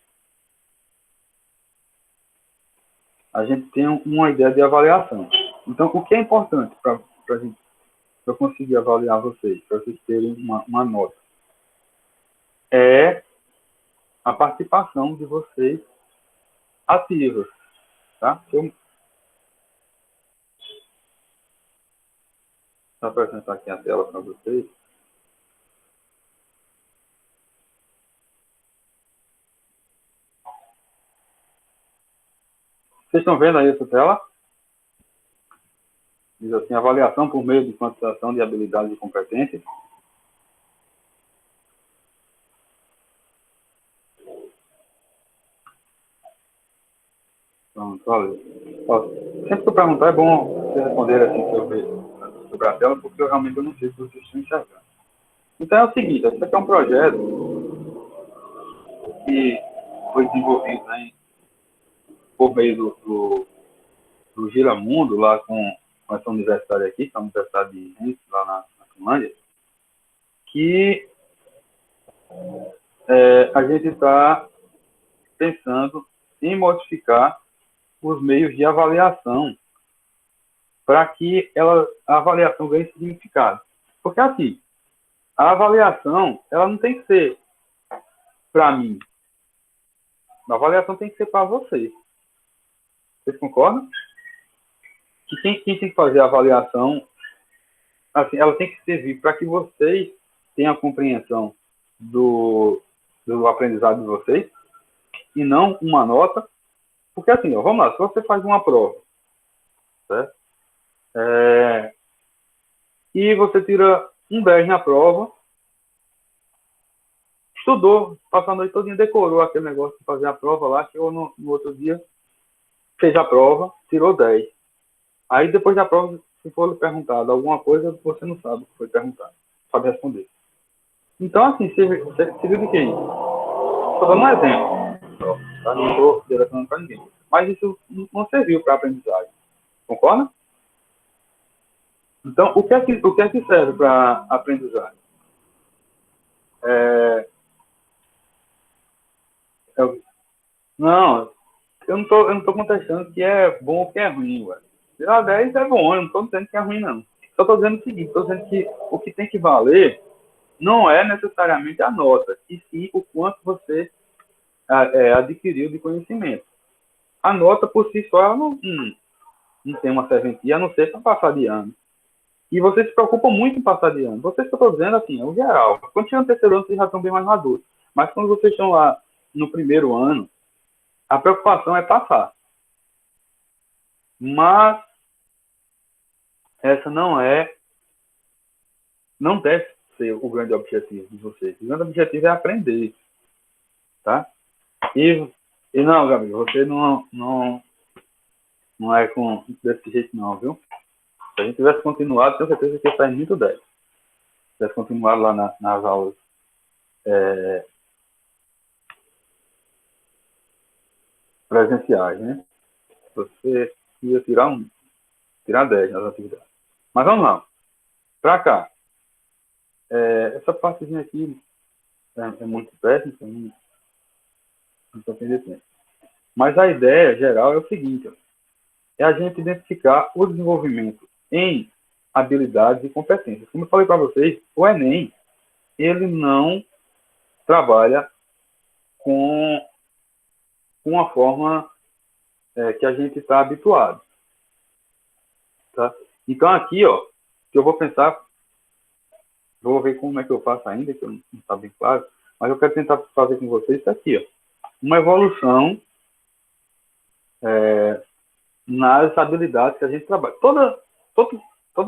a gente tem uma ideia de avaliação. Então, o que é importante para eu conseguir avaliar vocês, para vocês terem uma nota, é a participação de vocês ativa, tá? Vou apresentar aqui a tela para vocês. Vocês estão vendo aí essa tela? Diz assim, avaliação por meio de quantificação de habilidades e competências. Pronto, olha. Sempre que eu perguntar, é bom você responder assim sobre a tela, porque eu realmente não sei se vocês estão enxergando. Então é o seguinte, esse aqui é um projeto que foi desenvolvido, né, por meio do Giramundo, lá com essa universidade aqui, que é a Universidade de Rennes, lá na Finlândia, que a gente está pensando em modificar os meios de avaliação para que a avaliação ganhe significado. Porque, assim, a avaliação, ela não tem que ser para mim. A avaliação tem que ser para você. Vocês concordam? Que quem tem que fazer a avaliação, assim, ela tem que servir para que vocês tenham a compreensão do aprendizado de vocês e não uma nota. Porque, assim, ó, vamos lá, se você faz uma prova, certo? E você tira um 10 na prova, estudou, passou a noite toda, decorou aquele negócio de fazer a prova lá, chegou no outro dia, fez a prova, tirou 10. Aí depois da prova, se for perguntado alguma coisa, você não sabe o que foi perguntado, sabe responder. Então, assim, você viu de que é isso? Estou dando um exemplo, tá? Não estou direcionando para ninguém. Mas isso não serviu para aprendizagem. Concorda? Então, o que é que serve para aprendizagem? Não, eu não tô contestando que é bom ou que é ruim, velho. Tirar 10 é bom, eu não estou dizendo que é ruim, não. Só estou dizendo o seguinte, estou dizendo que o que tem que valer não é necessariamente a nota, e sim o quanto você adquiriu de conhecimento. A nota, por si só, ela não tem uma serventia, a não ser para passar de ano. E vocês se preocupam muito em passar de ano. Vocês que eu estou dizendo, assim, é o geral. Quando chegam no terceiro ano, vocês já estão bem mais maduros. Mas quando vocês estão lá no primeiro ano, a preocupação é passar. Mas essa não deve ser o grande objetivo de vocês. O grande objetivo é aprender, tá? E não, Gabi, você não é desse jeito não, viu? Se a gente tivesse continuado, tenho certeza que ia sair muito 10. Se tivesse continuado lá nas aulas presenciais, né? Você ia tirar 10 nas atividades. Mas vamos lá. Para cá. Essa partezinha aqui é muito técnica, não estou perdendo tempo. Mas a ideia geral é o seguinte, ó, é a gente identificar o desenvolvimento em habilidades e competências. Como eu falei para vocês, o Enem, ele não trabalha com uma forma que a gente está habituado. Tá? Então, aqui, ó, que eu vou pensar, vou ver como é que eu faço ainda, que eu não está bem claro, mas eu quero tentar fazer com vocês isso aqui, ó, uma evolução nas habilidades que a gente trabalha. Toda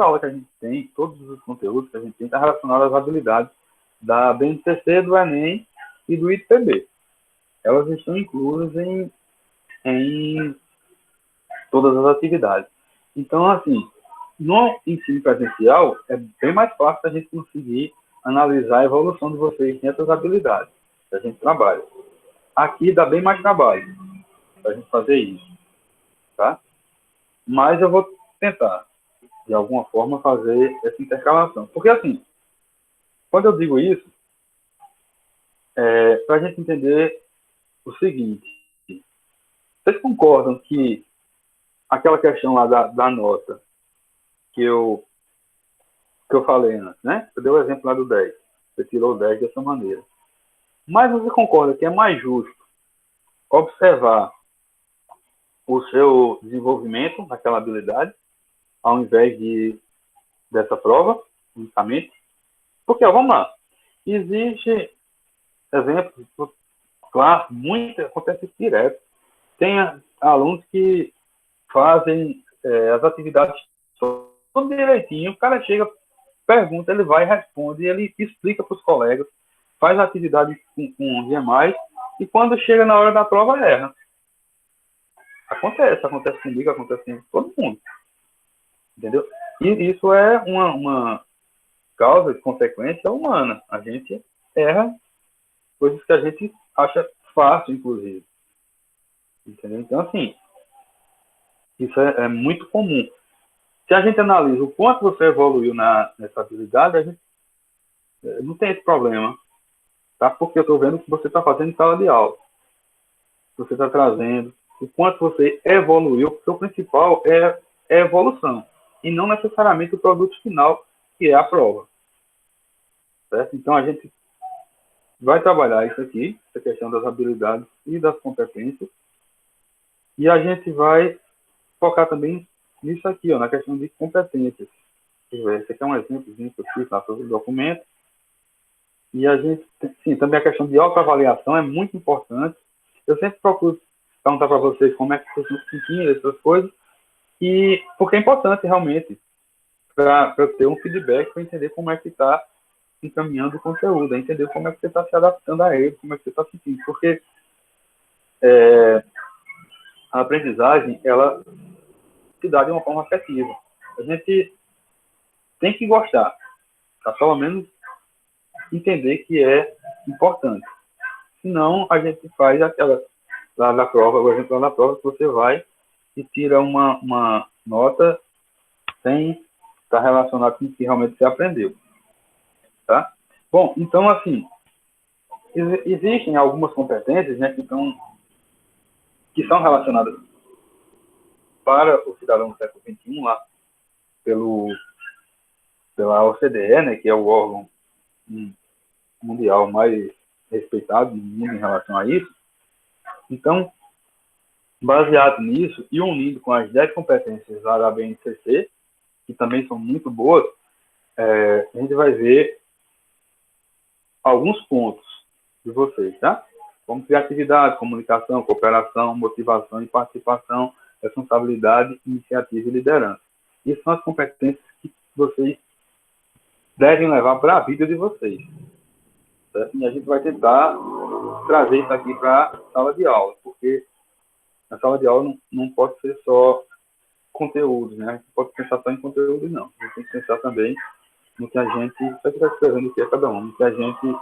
aula que a gente tem, todos os conteúdos que a gente tem, está relacionado às habilidades da BNCC, do Enem e do ITPB. Elas estão inclusas em todas as atividades. Então, assim, no ensino presencial, é bem mais fácil a gente conseguir analisar a evolução de vocês nessas habilidades que a gente trabalha. Aqui dá bem mais trabalho para a gente fazer isso, tá? Mas eu vou tentar, de alguma forma, fazer essa intercalação. Porque, assim, quando eu digo isso, para a gente entender o seguinte, vocês concordam que aquela questão lá da nota que eu falei antes, né? Eu dei o exemplo lá do 10. Você tirou o 10 dessa maneira. Mas você concorda que é mais justo observar o seu desenvolvimento naquela habilidade, ao invés dessa prova, unicamente? Porque, ó, vamos lá. Existe exemplos, claro, acontece isso direto. Tem alunos que fazem as atividades tudo direitinho, o cara chega, pergunta, ele vai, responde, ele explica para os colegas, faz a atividade com demais, e quando chega na hora da prova, erra. Acontece comigo, acontece com todo mundo. Entendeu? E isso é uma causa de consequência humana. A gente erra coisas que a gente acha fácil, inclusive. Entendeu? Então, assim, isso é muito comum. Se a gente analisa o quanto você evoluiu nessa habilidade, a gente não tem esse problema, tá? Porque eu estou vendo o que você está fazendo em sala de aula. Você está trazendo o quanto você evoluiu, porque o principal é a evolução, e não necessariamente o produto final, que é a prova. Certo? Então, a gente vai trabalhar isso aqui, essa questão das habilidades e das competências, e a gente vai focar também nisso aqui, ó, na questão de competências. Esse aqui é um exemplozinho que eu fiz lá sobre o documento. E a gente, sim, também a questão de autoavaliação é muito importante. Eu sempre procuro perguntar para vocês como é que vocês estão se sentindo, essas coisas, porque é importante realmente para eu ter um feedback, para entender como é que está encaminhando o conteúdo, é entender como é que você está se adaptando a ele, como é que você está se sentindo. Porque a aprendizagem, ela se dá de uma forma afetiva. A gente tem que gostar, tá? Pelo menos entender que é importante. Senão, a gente faz aquela lá na prova, por exemplo, lá na prova que você vai e tira uma nota sem estar relacionado com o que realmente você aprendeu, tá? Bom, então, assim, existem algumas competências, né, que são relacionadas para o cidadão do século XXI, lá pela OCDE, né, que é o órgão mundial mais respeitado no mundo em relação a isso. Então, baseado nisso e unindo com as 10 competências lá da BNCC, que também são muito boas, a gente vai ver alguns pontos de vocês, tá? Como criatividade, comunicação, cooperação, motivação e participação, responsabilidade, iniciativa e liderança. Essas são as competências que vocês devem levar para a vida de vocês. Certo? E a gente vai tentar trazer isso aqui para a sala de aula, porque a sala de aula não pode ser só conteúdos, né? A gente pode pensar só em conteúdo, não. A gente tem que pensar também no que a gente está escrevendo aqui a cada um, no que a gente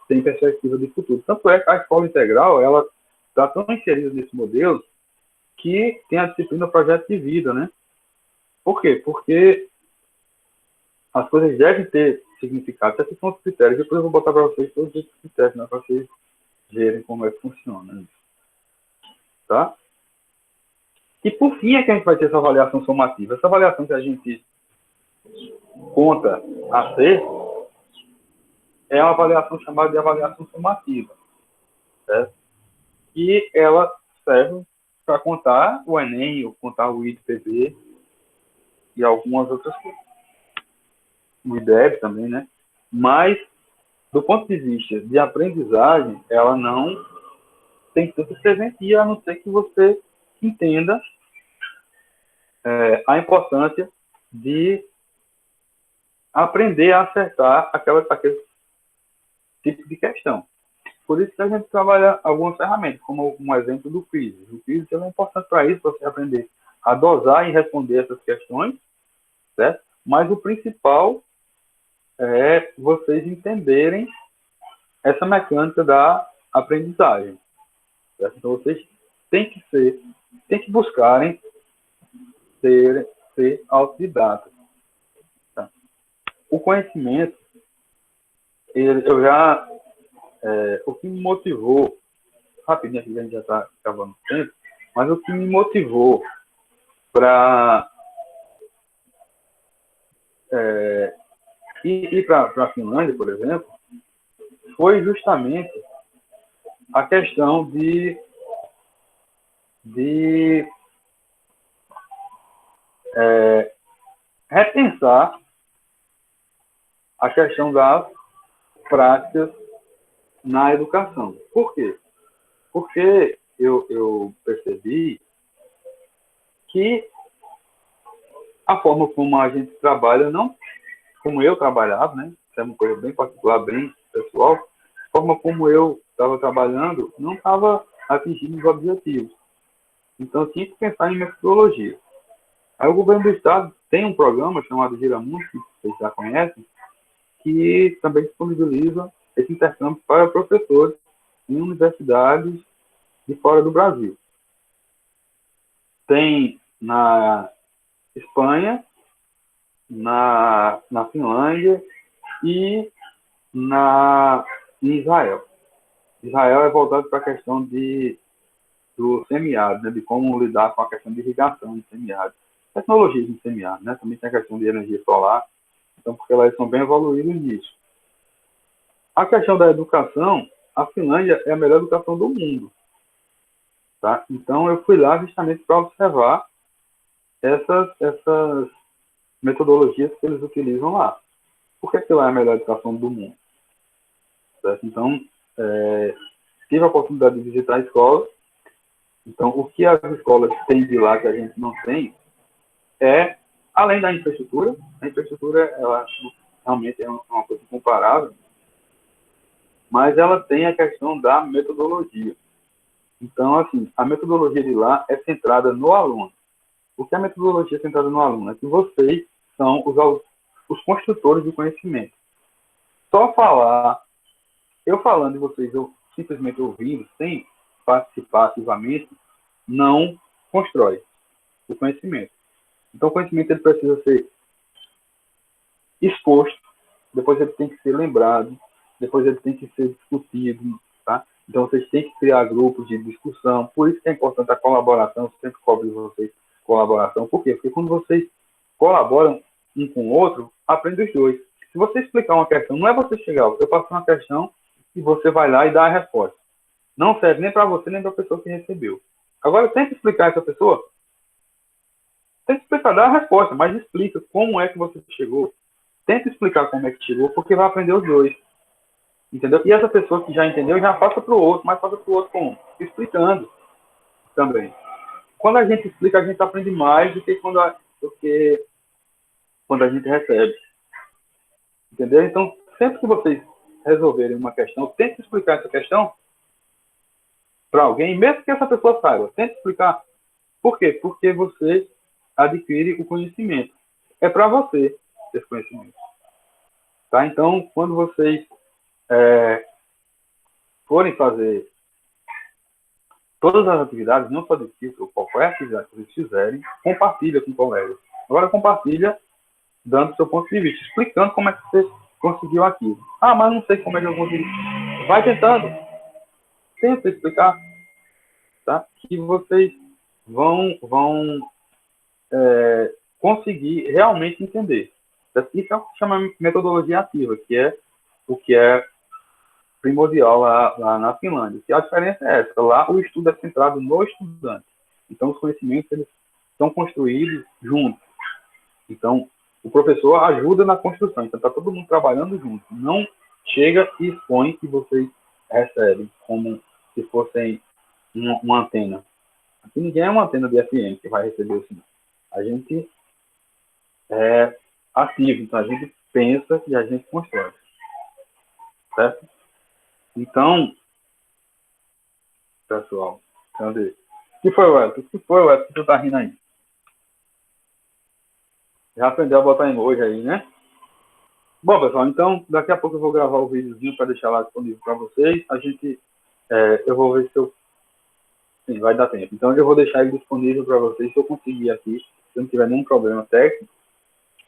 tem perspectiva de futuro. Tanto é que a escola integral, ela está tão inserida nesse modelo que tem a disciplina projeto de vida, né? Por quê? Porque as coisas devem ter significado. Esses são os critérios. Depois eu vou botar para vocês todos esses critérios, né? Para vocês verem como é que funciona isso. Tá? E por fim é que a gente vai ter essa avaliação somativa. Essa avaliação que a gente conta a ser é uma avaliação chamada de avaliação somativa. Certo? E ela serve para contar o Enem, ou contar o IDPB e algumas outras coisas. O IDEB também, né? Mas, do ponto de vista de aprendizagem, ela não tem tanto serventia, a não ser que você entenda a importância de aprender a acertar aquele tipo de questão. Por isso que a gente trabalha algumas ferramentas, como um exemplo do quiz. O quiz é importante para isso, para você aprender a dosar e responder essas questões, certo? Mas o principal é vocês entenderem essa mecânica da aprendizagem. Certo? Então, vocês têm que buscarem ser autodidatas. Tá? O conhecimento, o que me motivou, rapidinho aqui, a gente já está acabando o tempo, mas o que me motivou para ir para a Finlândia, por exemplo, foi justamente a questão de repensar a questão das práticas na educação. Por quê? Porque eu percebi que a forma como a gente trabalha, não como eu trabalhava, né? Isso é uma coisa bem particular, bem pessoal. A forma como eu estava trabalhando não estava atingindo os objetivos. Então, eu tinha que pensar em metodologia. Aí o governo do estado tem um programa chamado Giramundo, que vocês já conhecem, que também disponibiliza esse intercâmbio para professores em universidades de fora do Brasil. Tem na Espanha, na Finlândia e em Israel. Israel é voltado para a questão do semiárido, né, de como lidar com a questão de irrigação em semiárido. Tecnologias em semiárido, né? Também tem a questão de energia solar, então, porque elas são bem evoluídas nisso. A questão da educação, a Finlândia é a melhor educação do mundo. Tá? Então, eu fui lá justamente para observar essas metodologias que eles utilizam lá. Por que lá é a melhor educação do mundo? Certo? Então, tive a oportunidade de visitar a escola. Então, o que as escolas têm de lá que a gente não tem é, além da infraestrutura, a infraestrutura ela realmente é uma coisa comparável, mas ela tem a questão da metodologia. Então, assim, a metodologia de lá é centrada no aluno. O que é a metodologia centrada no aluno? É que vocês são os construtores do conhecimento. Só falar, eu falando e vocês eu simplesmente ouvindo, sem participar ativamente, não constrói o conhecimento. Então, o conhecimento ele precisa ser exposto, depois ele tem que ser lembrado, depois ele tem que ser discutido, tá? Então, vocês têm que criar grupos de discussão. Por isso que é importante a colaboração. Eu sempre cobro de vocês colaboração. Por quê? Porque quando vocês colaboram um com o outro, aprende os dois. Se você explicar uma questão, não é você chegar, eu passo uma questão e você vai lá e dá a resposta. Não serve nem para você, nem para a pessoa que recebeu. Agora, tenta explicar essa pessoa. Tenta explicar, dá a resposta, mas explica como é que você chegou. Tenta explicar como é que chegou, porque vai aprender os dois. Entendeu? E essa pessoa que já entendeu, já passa para o outro, mas passa para o outro como? Explicando também. Quando a gente explica, a gente aprende mais do que quando a gente recebe. Entendeu? Então, sempre que vocês resolverem uma questão, tente explicar essa questão para alguém, mesmo que essa pessoa saiba. Tente explicar. Por quê? Porque você adquire o conhecimento. É para você esse conhecimento. Tá? Então, quando vocês forem fazer todas as atividades, não só de título, qualquer atividade que vocês fizerem, compartilha com colegas. Agora compartilha dando seu ponto de vista, explicando como é que você conseguiu aquilo. Ah, mas não sei como é que eu consegui. Vai tentando. Tenta explicar, tá? Que vocês vão conseguir realmente entender. Isso é o que chama metodologia ativa, que é o que é primordial lá na Finlândia. Que a diferença é essa. Lá o estudo é centrado no estudante. Então, os conhecimentos eles são construídos juntos. Então, o professor ajuda na construção. Então, está todo mundo trabalhando junto. Não chega e expõe que vocês recebem como se fossem uma antena. Aqui ninguém é uma antena de FM que vai receber o sinal. A gente é ativo. Então, a gente pensa e a gente constrói. Certo? Então, pessoal, cadê? O que foi, Wellington? O que foi, Wellington, que tu tá rindo aí? Já aprendeu a botar emoji aí, né? Bom, pessoal, então daqui a pouco eu vou gravar o videozinho para deixar lá disponível para vocês. Eu vou ver se eu... Sim, vai dar tempo. Então eu vou deixar ele disponível para vocês. Se eu conseguir aqui, se não tiver nenhum problema técnico,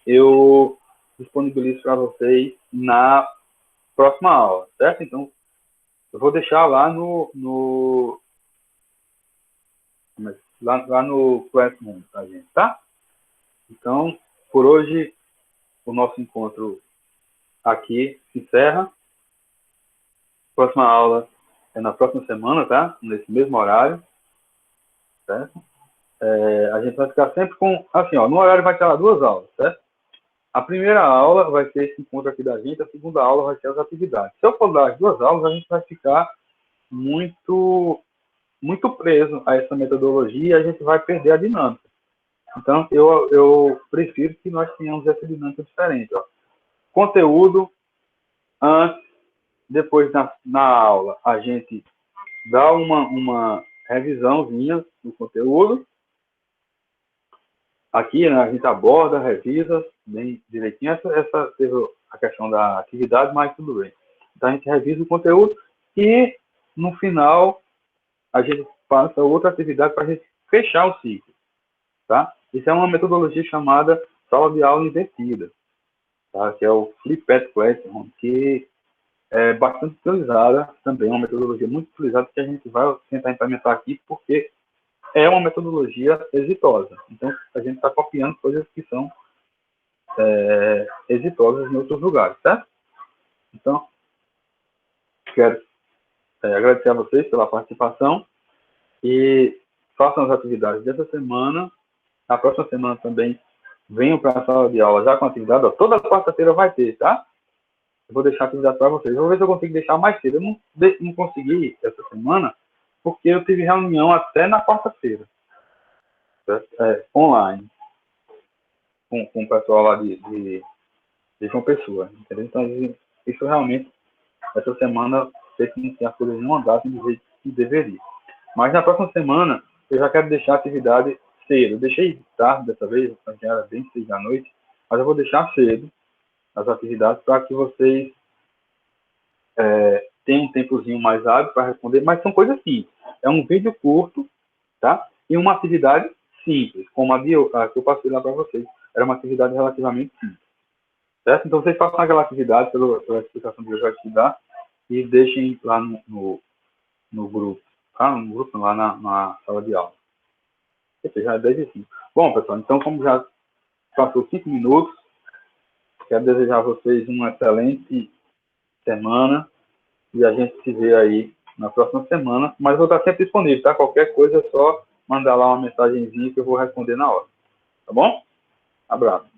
eu disponibilizo para vocês na próxima aula, certo? Então, eu vou deixar lá lá no Classroom, tá, gente? Tá? Então, por hoje, o nosso encontro aqui se encerra. Próxima aula é na próxima semana, tá? Nesse mesmo horário, certo? A gente vai ficar sempre com... Assim, ó, no horário vai ter lá 2 aulas, certo? A primeira aula vai ser esse encontro aqui da gente, a segunda aula vai ser as atividades. Se eu for dar as 2 aulas, a gente vai ficar muito preso a essa metodologia e a gente vai perder a dinâmica. Então, eu prefiro que nós tenhamos essa dinâmica diferente. Ó. Conteúdo, antes, depois na aula, a gente dá uma revisãozinha do conteúdo. Aqui, né, a gente aborda, revisa bem direitinho. Essa teve a questão da atividade, mas tudo bem. Então, a gente revisa o conteúdo e, no final, a gente passa outra atividade para a gente fechar o ciclo. Tá? Isso é uma metodologia chamada sala de aula invertida, tá? Que é o Flipped Classroom, que é bastante utilizada também, uma metodologia muito utilizada que a gente vai tentar implementar aqui, porque é uma metodologia exitosa. Então, a gente está copiando coisas que são exitosas em outros lugares, certo? Então, quero agradecer a vocês pela participação e façam as atividades dessa semana. Na próxima semana também venham para a sala de aula já com a atividade. Ó, toda quarta-feira vai ter, tá? Eu vou deixar a atividade para vocês. Eu vou ver se eu consigo deixar mais cedo. Eu não consegui essa semana, porque eu tive reunião até na quarta-feira. Online. Com o pessoal lá de João Pessoa, entendeu? Então, isso realmente, essa semana, sei que as coisas não andassem do jeito que deveria. Mas na próxima semana, eu já quero deixar a atividade cedo. Eu deixei tarde dessa vez, já era bem 6 da noite, mas eu vou deixar cedo as atividades para que vocês tenham um tempozinho mais hábil para responder, mas são coisas simples. É um vídeo curto, tá? E uma atividade simples, como a que eu passei lá para vocês. Era uma atividade relativamente simples, certo? Então, vocês façam aquela atividade pela explicação que eu já te dar e deixem lá no grupo, tá? No grupo, lá na sala de aula. Esse já é 10h05. Bom, pessoal, então, como já passou 5 minutos, quero desejar a vocês uma excelente semana e a gente se vê aí na próxima semana. Mas eu vou estar sempre disponível, tá? Qualquer coisa é só mandar lá uma mensagenzinha que eu vou responder na hora. Tá bom? Abraço.